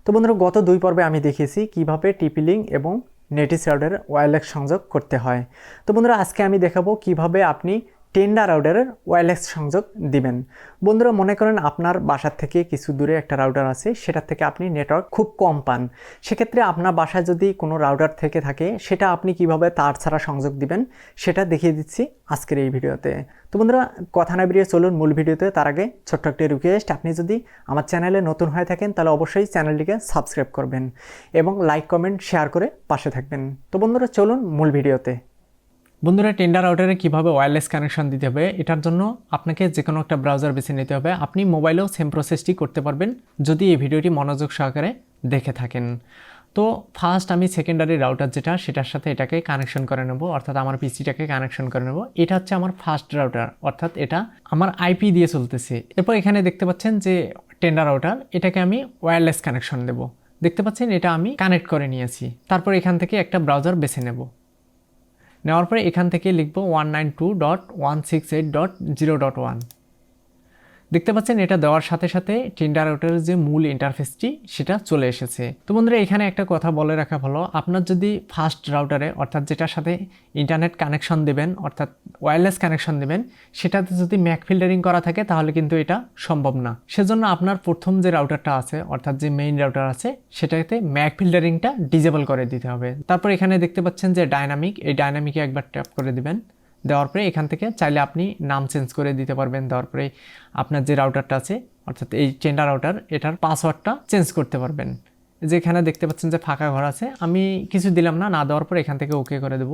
তো বন্ধুরা গত 2 পর্বে আমি দেখিয়েছি কিভাবে টিপি-লিঙ্ক এবং নেটিস রাউটারের ওয়্যারলেস সংযোগ করতে হয়। তো বন্ধুরা আজকে আমি দেখাবো কিভাবে আপনি টেন্ডা রাউটারের ওয়্যারলেস সংযোগ দিবেন। বন্ধুরা মনে করেন আপনার বাসার থেকে কিছু দূরে একটা রাউটার আছে, সেটার থেকে আপনি নেটওয়ার্ক খুব কম পান। সেক্ষেত্রে আপনার বাসায় যদি কোনো রাউটার থেকে থাকে সেটা আপনি কিভাবে তার ছাড়া সংযোগ দিবেন সেটা দেখিয়ে দিচ্ছি আজকের এই ভিডিওতে। তো বন্ধুরা কথা না বেরিয়ে চলুন মূল ভিডিওতে। তার আগে ছোট্ট একটি রিকোয়েস্ট, আপনি যদি আমার চ্যানেলে নতুন হয়ে থাকেন তাহলে অবশ্যই চ্যানেলটিকে সাবস্ক্রাইব করবেন এবং লাইক কমেন্ট শেয়ার করে পাশে থাকবেন। তো বন্ধুরা চলুন মূল ভিডিওতে। বন্ধুরা টেন্ডা রাউটারে কিভাবে ওয়্যারলেস কানেকশন দিতে হবে, এটার জন্য আপনাকে যে কোনো একটা ব্রাউজার বেছে নিতে হবে। আপনি মোবাইলেও সেম প্রসেসটি করতে পারবেন যদি এই ভিডিওটি মনোযোগ সহকারে দেখে থাকেন। তো ফার্স্ট আমি সেকেন্ডারি রাউটার যেটা, সেটার সাথে এটাকে কানেকশন করে নেব, অর্থাৎ আমার পিসিটাকে কানেকশন করে নেব। এটা হচ্ছে আমার ফার্স্ট রাউটার, অর্থাৎ এটা আমার আইপি দিয়ে চলতেছে। এরপর এখানে দেখতে পাচ্ছেন যে টেন্ডা রাউটার, এটাকে আমি ওয়্যারলেস কানেকশন দেব। দেখতে পাচ্ছেন এটা আমি কানেক্ট করে নিয়েছি। তারপর এখান থেকে একটা ব্রাউজার বেছে নেব। নেওয়ার পরে এখান থেকে লিখব 192.168.0.1। দেখতে পাচ্ছেন এটা দেওয়ার সাথে সাথে টেন্ডা রাউটারের যে মূল ইন্টারফেসটি সেটা চলে এসেছে। তো বন্ধুরা এখানে একটা কথা বলে রাখা ভালো, আপনার যদি ফার্স্ট রাউটারে অর্থাৎ যেটার সাথে ইন্টারনেট কানেকশন দেবেন অর্থাৎ ওয়্যারলেস কানেকশন দেবেন, সেটাতে যদি ম্যাক ফিল্টারিং করা থাকে তাহলে কিন্তু এটা সম্ভব না। সেজন্য আপনার প্রথম যে রাউটারটা আছে অর্থাৎ যে মেইন রাউটার আছে সেটাতে ম্যাক ফিল্টারিংটা ডিজেবল করে দিতে হবে। তারপর এখানে দেখতে পাচ্ছেন যে ডাইনামিক, এই ডাইনামিকে একবার ট্যাপ করে দিবেন। দেওয়ার পরে এখান থেকে চাইলে আপনি নাম চেঞ্জ করে দিতে পারবেন। দেওয়ার পরে আপনার যে রাউটারটা আছে অর্থাৎ এই টেন্ডা রাউটার, এটার পাসওয়ার্ডটা চেঞ্জ করতে পারবেন। যেখানে দেখতে পাচ্ছেন যে ফাঁকা ঘর আছে, আমি কিছু দিলাম না, না দেওয়ার পরে এখান থেকে ওকে করে দেব।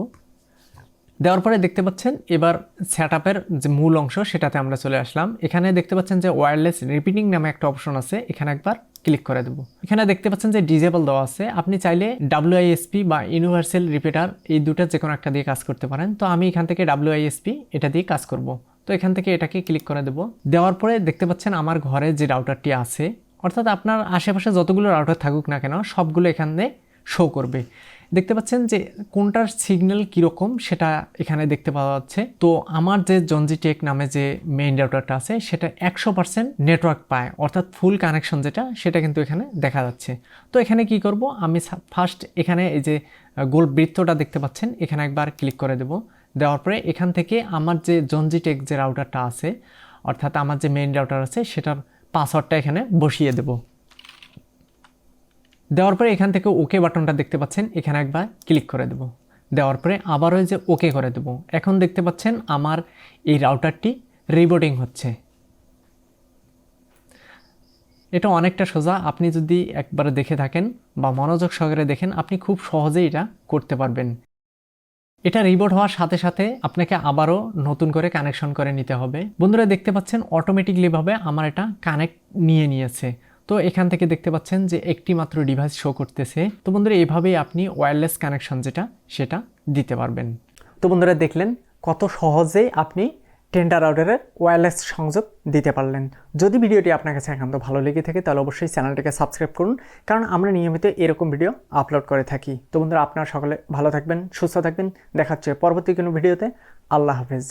দেওয়ার পরে দেখতে পাচ্ছেন এবার সেটআপের যে মূল অংশ সেটাতে আমরা চলে আসলাম। এখানে দেখতে পাচ্ছেন যে ওয়্যারলেস রিপিটিং নামে একটা অপশন আছে, এখানে একবার ক্লিক করে দেব। এখানে দেখতে পাচ্ছেন যে ডিজেবল দেওয়া আছে, আপনি চাইলে WISP বা ইউনিভার্সাল রিপিটার এই দুটো যে কোনো একটা দিয়ে কাজ করতে পারেন। তো আমি এখান থেকে WISP এটা দিয়ে কাজ করব। তো এখান থেকে এটাকে ক্লিক করে দেব। দেওয়ার পরে দেখতে পাচ্ছেন আমার ঘরে যে রাউটারটি আছে অর্থাৎ আপনার আশেপাশে যতগুলো রাউটার থাকুক না কেন সবগুলো এখানে শো করবে। দেখতে পাচ্ছেন যে কোনটার সিগন্যাল কীরকম সেটা এখানে দেখতে পাওয়া যাচ্ছে। তো আমার যে জনজি টেক নামে যে মেইন রাউটারটা আছে সেটা 100% নেটওয়ার্ক পায়, অর্থাৎ ফুল কানেকশন যেটা সেটা কিন্তু এখানে দেখা যাচ্ছে। তো এখানে কি করব, আমি ফার্স্ট এখানে এই যে গোল বৃত্তটা দেখতে পাচ্ছেন এখানে একবার ক্লিক করে দেব। দেওয়ার পরে এখান থেকে আমার যে জনজি টেক যে রাউটারটা আছে অর্থাৎ আমার যে মেইন রাউটার আছে সেটার পাসওয়ার্ডটা এখানে বসিয়ে দেব। দেওয়ার পরে এখান থেকে ওকে বাটনটা দেখতে পাচ্ছেন এখানে একবার ক্লিক করে দেব। দেওয়ার পরে আবারও যে ওকে করে দেব। এখন দেখতে পাচ্ছেন আমার এই রাউটারটি রিবোটিং হচ্ছে। এটা অনেকটা সোজা, আপনি যদি একবার দেখে থাকেন বা মনোযোগ সহকারে দেখেন আপনি খুব সহজেই এটা করতে পারবেন। এটা রিবোট হওয়ার সাথে সাথে আপনাকে আবারও নতুন করে কানেকশন করে নিতে হবে। বন্ধুরা দেখতে পাচ্ছেন অটোমেটিকলিভাবে আমার এটা কানেক্ট নিয়েছে। তো এখান থেকে দেখতে পাচ্ছেন যে একটি মাত্র ডিভাইস শো করতেছে। তো বন্ধুরা এভাবেই আপনি ওয়্যারলেস কানেকশন যেটা সেটা দিতে পারবেন। তো বন্ধুরা দেখলেন কত সহজেই আপনি টেন্ডা রাউটারের ওয়্যারলেস সংযোগ দিতে পারলেন। যদি ভিডিওটি আপনার কাছে একান্ত ভালো লেগে থাকে তাহলে অবশ্যই চ্যানেলটিকে সাবস্ক্রাইব করুন, কারণ আমরা নিয়মিত এরকম ভিডিও আপলোড করে থাকি। তো বন্ধুরা আপনারা সকলে ভালো থাকবেন, সুস্থ থাকবেন, দেখা হচ্ছে পরবর্তী কোনো ভিডিওতে। আল্লাহ হাফেজ।